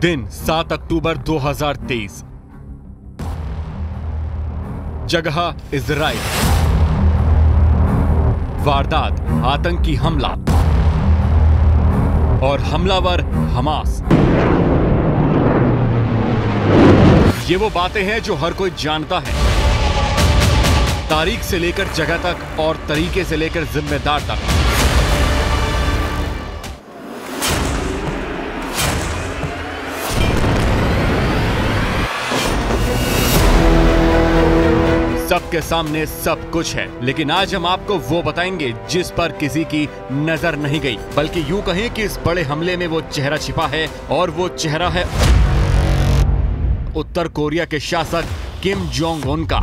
दिन 7 अक्टूबर 2023। जगह इजराइल। वारदात आतंकी हमला और हमलावर हमास। ये वो बातें हैं जो हर कोई जानता है, तारीख से लेकर जगह तक और तरीके से लेकर जिम्मेदार तक। सबके सामने सब कुछ है, लेकिन आज हम आपको वो बताएंगे जिस पर किसी की नजर नहीं गई, बल्कि यूं कहें कि इस बड़े हमले में वो चेहरा छिपा है और वो चेहरा है उत्तर कोरिया के शासक किम जोंग उन का।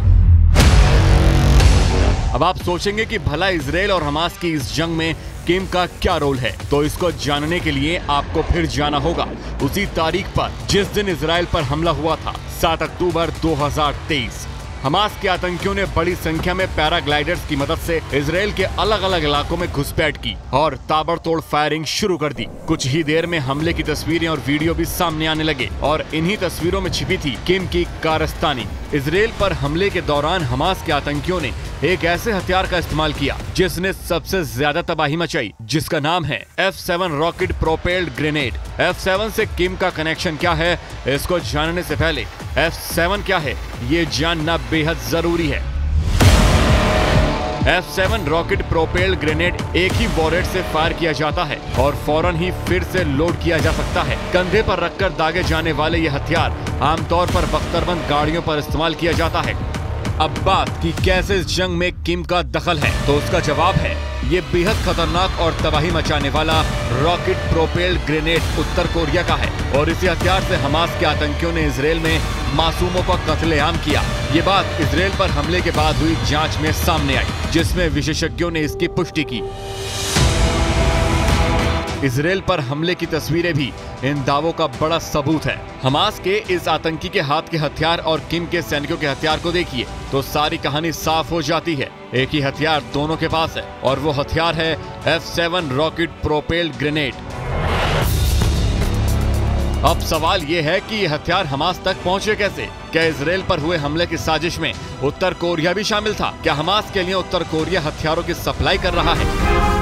अब आप सोचेंगे कि भला इजराइल और हमास की इस जंग में किम का क्या रोल है, तो इसको जानने के लिए आपको फिर जाना होगा उसी तारीख पर जिस दिन इजराइल पर हमला हुआ था, 7 अक्टूबर 2023। हमास के आतंकियों ने बड़ी संख्या में पैराग्लाइडर्स की मदद से इजराइल के अलग अलग इलाकों में घुसपैठ की और ताबड़तोड़ फायरिंग शुरू कर दी। कुछ ही देर में हमले की तस्वीरें और वीडियो भी सामने आने लगे और इन्हीं तस्वीरों में छिपी थी किम की कारस्तानी। इजराइल पर हमले के दौरान हमास के आतंकियों ने एक ऐसे हथियार का इस्तेमाल किया जिसने सबसे ज्यादा तबाही मचाई, जिसका नाम है F7 rocket propelled grenade. F7 से किम का कनेक्शन क्या है, इसको जानने से पहले F7 क्या है ये जानना बेहद जरूरी है। F7 रॉकेट प्रोपेल्ड ग्रेनेड एक ही वॉरेट से फायर किया जाता है और फौरन ही फिर से लोड किया जा सकता है। कंधे पर रखकर दागे जाने वाले ये हथियार आमतौर पर बख्तरबंद गाड़ियों पर इस्तेमाल किया जाता है। अब बात कि कैसे इस जंग में किम का दखल है, तो उसका जवाब है ये बेहद खतरनाक और तबाही मचाने वाला रॉकेट प्रोपेल्ड ग्रेनेड उत्तर कोरिया का है और इसी हथियार से हमास के आतंकियों ने इजराइल में मासूमों का कत्लेआम किया। ये बात इजराइल पर हमले के बाद हुई जांच में सामने आई, जिसमें विशेषज्ञों ने इसकी पुष्टि की। इजराइल पर हमले की तस्वीरें भी इन दावों का बड़ा सबूत है। हमास के इस आतंकी के हाथ के हथियार और किम के सैनिकों के हथियार को देखिए तो सारी कहानी साफ हो जाती है। एक ही हथियार दोनों के पास है और वो हथियार है F7 रॉकेट प्रोपेल्ड ग्रेनेड। अब सवाल ये है कि ये हथियार हमास तक पहुंचे कैसे? क्या इजराइल पर हुए हमले की साजिश में उत्तर कोरिया भी शामिल था? क्या हमास के लिए उत्तर कोरिया हथियारों की सप्लाई कर रहा है?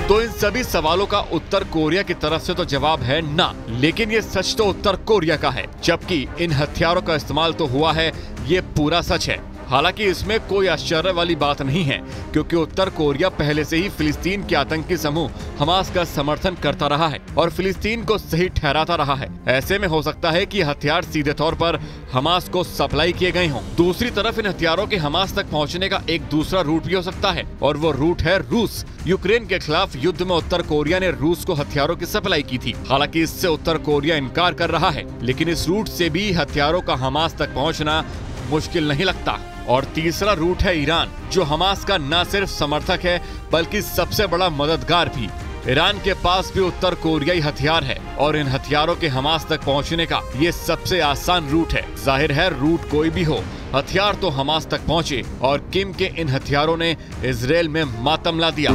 तो इन सभी सवालों का उत्तर कोरिया की तरफ से तो जवाब है ना, लेकिन ये सच तो उत्तर कोरिया का है, जबकि इन हथियारों का इस्तेमाल तो हुआ है, ये पूरा सच है। हालांकि इसमें कोई आश्चर्य वाली बात नहीं है, क्योंकि उत्तर कोरिया पहले से ही फिलिस्तीन के आतंकी समूह हमास का समर्थन करता रहा है और फिलिस्तीन को सही ठहराता रहा है। ऐसे में हो सकता है कि हथियार सीधे तौर पर हमास को सप्लाई किए गए हों। दूसरी तरफ इन हथियारों के हमास तक पहुंचने का एक दूसरा रूट भी हो सकता है और वो रूट है रूस। यूक्रेन के खिलाफ युद्ध में उत्तर कोरिया ने रूस को हथियारों की सप्लाई की थी। हालांकि इससे उत्तर कोरिया इनकार कर रहा है, लेकिन इस रूट से भी हथियारों का हमास तक पहुंचना मुश्किल नहीं लगता। और तीसरा रूट है ईरान, जो हमास का न सिर्फ समर्थक है बल्कि सबसे बड़ा मददगार भी। ईरान के पास भी उत्तर कोरियाई हथियार है और इन हथियारों के हमास तक पहुंचने का ये सबसे आसान रूट है। जाहिर है रूट कोई भी हो, हथियार तो हमास तक पहुंचे और किम के इन हथियारों ने इजराइल में मातम ला दिया।